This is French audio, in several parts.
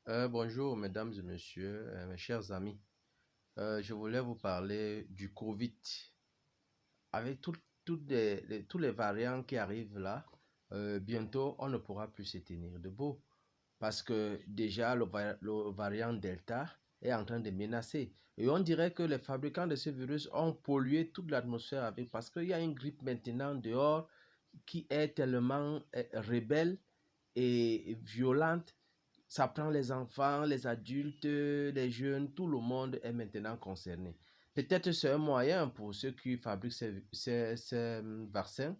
Bonjour, mesdames et messieurs, mes chers amis. Je voulais vous parler du Covid. Avec tous les variants qui arrivent là, bientôt on ne pourra plus se tenir debout parce que déjà le variant Delta est en train de menacer. Et on dirait que les fabricants de ce virus ont pollué toute l'atmosphère avec parce qu'il y a une grippe maintenant dehors qui est tellement rebelle et violente. Ça prend les enfants, les adultes, les jeunes, tout le monde est maintenant concerné. Peut-être c'est un moyen pour ceux qui fabriquent ces vaccins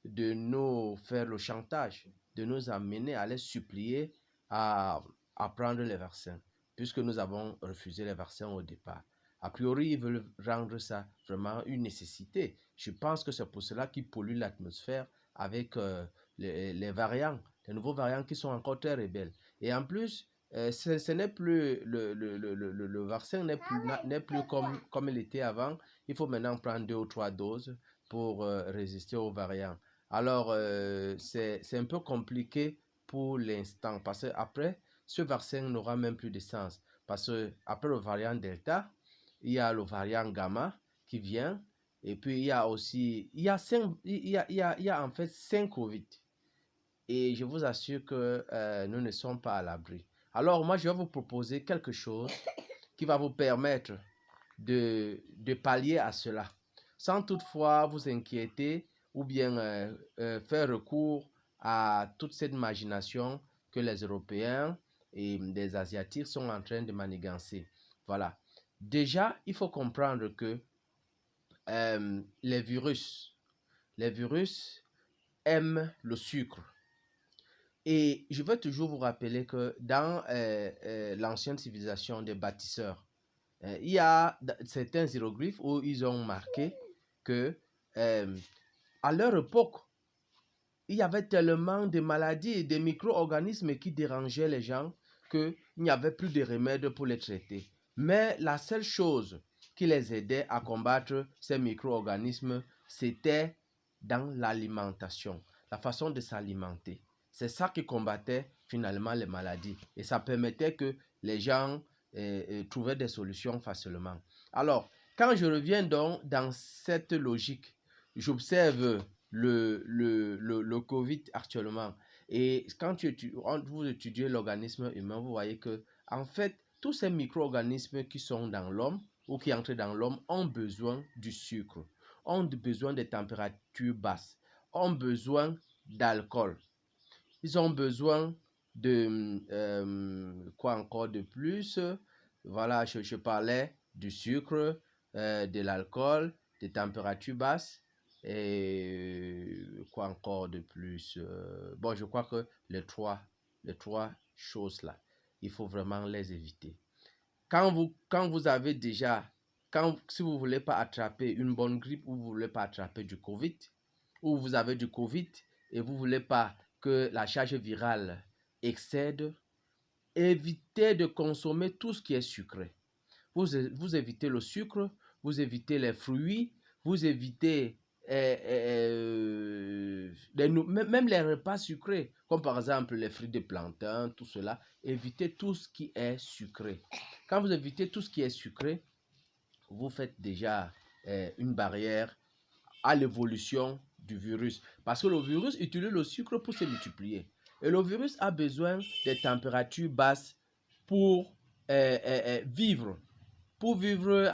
de nous faire le chantage, de nous amener à les supplier à, à prendre les vaccins, puisque nous avons refusé les vaccins au départ. A priori, ils veulent rendre ça vraiment une nécessité. Je pense que c'est pour cela qu'ils polluent l'atmosphère avec les variants, les nouveaux variants qui sont encore très rebelles. Et en plus, ce n'est plus le vaccin n'est plus comme il était avant. Il faut maintenant prendre 2 ou 3 doses pour résister aux variants. Alors, c'est un peu compliqué pour l'instant parce qu'après, ce vaccin n'aura même plus de sens. Parce qu'après le variant Delta, il y a le variant Gamma qui vient. Et puis, il y a aussi, il y a en fait 5 Covid. Et je vous assure que nous ne sommes pas à l'abri. Alors moi, je vais vous proposer quelque chose qui va vous permettre de pallier à cela, sans toutefois vous inquiéter ou bien faire recours à toute cette imagination que les Européens et les Asiatiques sont en train de manigancer. Voilà. Déjà, il faut comprendre que les virus aiment le sucre. Et je veux toujours vous rappeler que dans l'ancienne civilisation des bâtisseurs, il y a certains hiéroglyphes où ils ont marqué que euh, à leur époque, il y avait tellement de maladies et de micro-organismes qui dérangeaient les gens qu'il n'y avait plus de remède pour les traiter. Mais la seule chose qui les aidait à combattre ces micro-organismes, c'était dans l'alimentation, la façon de s'alimenter. C'est ça qui combattait finalement les maladies et ça permettait que les gens trouvaient des solutions facilement. Alors, quand je reviens donc dans cette logique, j'observe le Covid actuellement. Et quand vous étudiez l'organisme humain, vous voyez que, en fait, tous ces micro-organismes qui sont dans l'homme ou qui entrent dans l'homme ont besoin du sucre, ont besoin de températures basses, ont besoin d'alcool. Ils ont besoin de quoi encore de plus? Voilà, je parlais du sucre, de l'alcool, des températures basses et quoi encore de plus? Bon, je crois que les trois choses là, il faut vraiment les éviter. Quand vous avez déjà, si vous ne voulez pas attraper une bonne grippe ou vous ne voulez pas attraper du Covid, ou vous avez du Covid et vous ne voulez pas que la charge virale excède, évitez de consommer tout ce qui est sucré. Vous évitez le sucre, vous évitez les fruits, vous évitez même les repas sucrés, comme par exemple les fruits de plantain, tout cela. Évitez tout ce qui est sucré. Quand vous évitez tout ce qui est sucré, vous faites déjà une barrière à l'évolution du virus. Parce que le virus utilise le sucre pour se multiplier. Et le virus a besoin des températures basses pour vivre,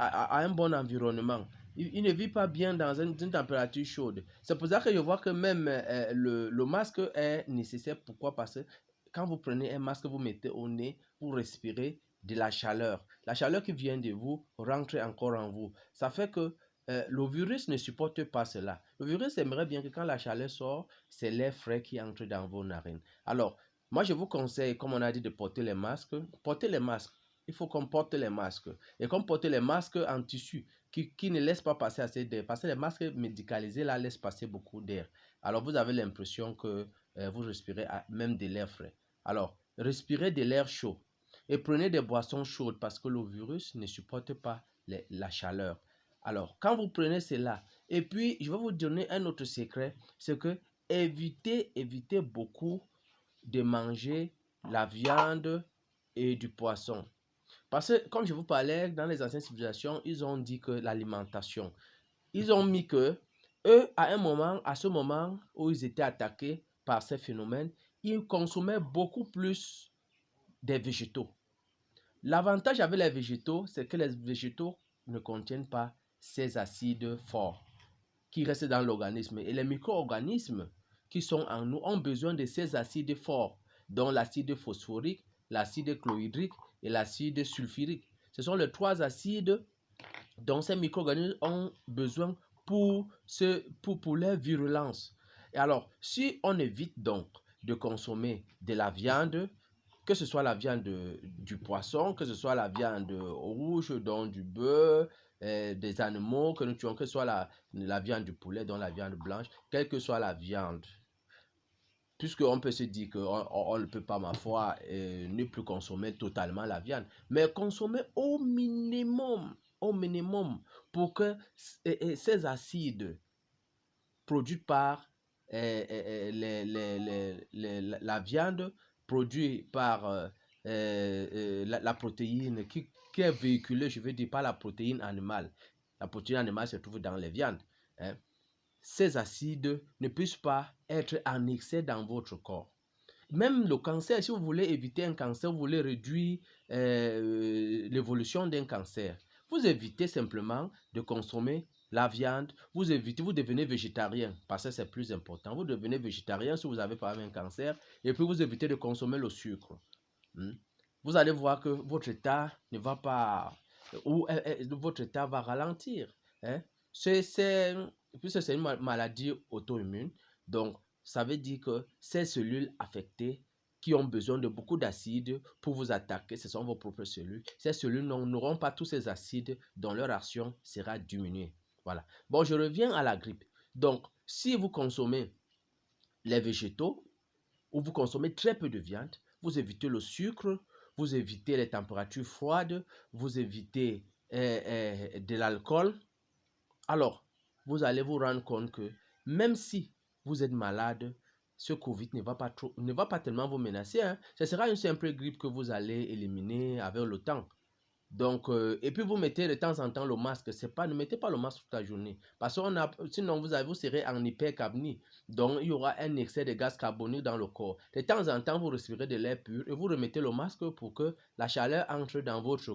à un bon environnement. Il ne vit pas bien dans une température chaude. C'est pour ça que je vois que même le masque est nécessaire. Pourquoi? Parce que quand vous prenez un masque, vous mettez au nez, vous respirez de la chaleur. La chaleur qui vient de vous rentre encore en vous. Ça fait que le virus ne supporte pas cela. Le virus aimerait bien que quand la chaleur sort, c'est l'air frais qui entre dans vos narines. Alors, moi, je vous conseille, comme on a dit, de porter les masques. Portez les masques. Il faut qu'on porte les masques. Et qu'on porte les masques en tissu qui ne laissent pas passer assez d'air. Parce que les masques médicalisés, là, laissent passer beaucoup d'air. Alors, vous avez l'impression que vous respirez même de l'air frais. Alors, respirez de l'air chaud. Et prenez des boissons chaudes parce que le virus ne supporte pas la chaleur. Alors, quand vous prenez cela, et puis je vais vous donner un autre secret, c'est que évitez beaucoup de manger la viande et du poisson. Parce que, comme je vous parlais, dans les anciennes civilisations, ils ont dit que l'alimentation, ils ont mis que eux, à ce moment où ils étaient attaqués par ces phénomènes, ils consommaient beaucoup plus des végétaux. L'avantage avec les végétaux, c'est que les végétaux ne contiennent pas ces acides forts qui restent dans l'organisme. Et les micro-organismes qui sont en nous ont besoin de ces acides forts, dont l'acide phosphorique, l'acide chlorhydrique et l'acide sulfurique. Ce sont les 3 acides dont ces micro-organismes ont besoin pour leur virulence. Et alors, si on évite donc de consommer de la viande, que ce soit la viande du poisson, que ce soit la viande rouge, donc du bœuf, des animaux que nous tuons, que ce soit la viande du poulet, donc la viande blanche, quelle que soit la viande, puisqu'on peut se dire qu'on ne peut pas, ma foi, ne plus consommer totalement la viande, mais consommer au minimum, pour que ces acides produits par la viande, produit par la protéine qui est véhiculée, je veux dire, par la protéine animale. La protéine animale se trouve dans les viandes. Hein. Ces acides ne puissent pas être en excès dans votre corps. Même le cancer, si vous voulez éviter un cancer, vous voulez réduire l'évolution d'un cancer, vous évitez simplement de consommer la viande, vous devenez végétarien, parce que c'est plus important. Vous devenez végétarien si vous avez par exemple un cancer, et puis vous évitez de consommer le sucre. Vous allez voir que votre état ne va pas, ou votre état va ralentir. Hein? C'est une maladie auto-immune, donc ça veut dire que ces cellules affectées qui ont besoin de beaucoup d'acides pour vous attaquer, ce sont vos propres cellules. Ces cellules n'auront pas tous ces acides dont leur action sera diminuée. Voilà. Bon, je reviens à la grippe. Donc, si vous consommez les végétaux ou vous consommez très peu de viande, vous évitez le sucre, vous évitez les températures froides, vous évitez de l'alcool, alors vous allez vous rendre compte que même si vous êtes malade, ce Covid ne va pas tellement vous menacer. Hein. Ce sera une simple grippe que vous allez éliminer avec le temps. Donc, et puis vous mettez de temps en temps le masque. Ne mettez pas le masque toute la journée. Parce que sinon, vous serez en hypercapnie. Donc, il y aura un excès de gaz carbonique dans le corps. De temps en temps, vous respirez de l'air pur et vous remettez le masque pour que la chaleur rentre dans votre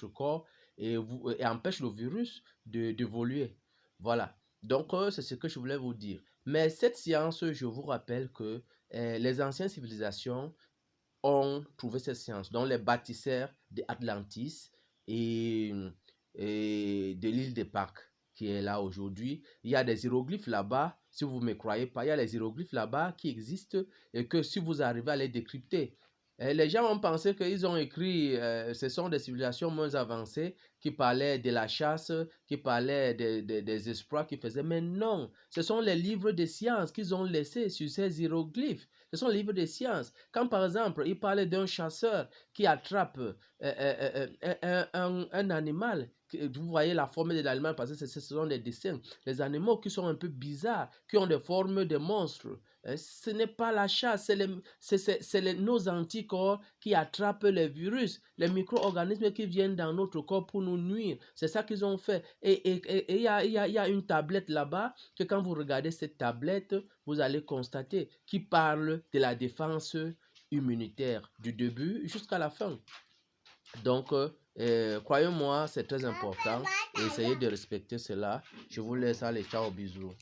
corps et empêche le virus d'évoluer. Voilà. Donc, c'est ce que je voulais vous dire. Mais cette science, je vous rappelle que les anciennes civilisations ont trouvé cette science. Donc, les bâtisseurs d'Atlantis et de l'île de Pâques qui est là aujourd'hui. Il y a des hiéroglyphes là-bas, si vous ne me croyez pas, il y a des hiéroglyphes là-bas qui existent et que si vous arrivez à les décrypter, les gens ont pensé qu'ils ont écrit, ce sont des civilisations moins avancées qui parlaient de la chasse, qui parlaient des exploits qu'ils faisaient. Mais non, ce sont les livres de sciences qu'ils ont laissés sur ces hiéroglyphes. Ce sont les livres de sciences. Quand par exemple, il parlait d'un chasseur qui attrape un animal, vous voyez la forme de l'animal parce que ce sont des dessins. Les animaux qui sont un peu bizarres, qui ont des formes de monstres. Ce n'est pas la chasse, c'est nos anticorps qui attrapent les virus, les micro-organismes qui viennent dans notre corps pour nous nuire. C'est ça qu'ils ont fait. Et il y a une tablette là-bas que quand vous regardez cette tablette, vous allez constater qui parle de la défense immunitaire du début jusqu'à la fin. Donc, croyez-moi, c'est très important. Essayez de respecter cela. Je vous laisse aller. Ciao, bisous.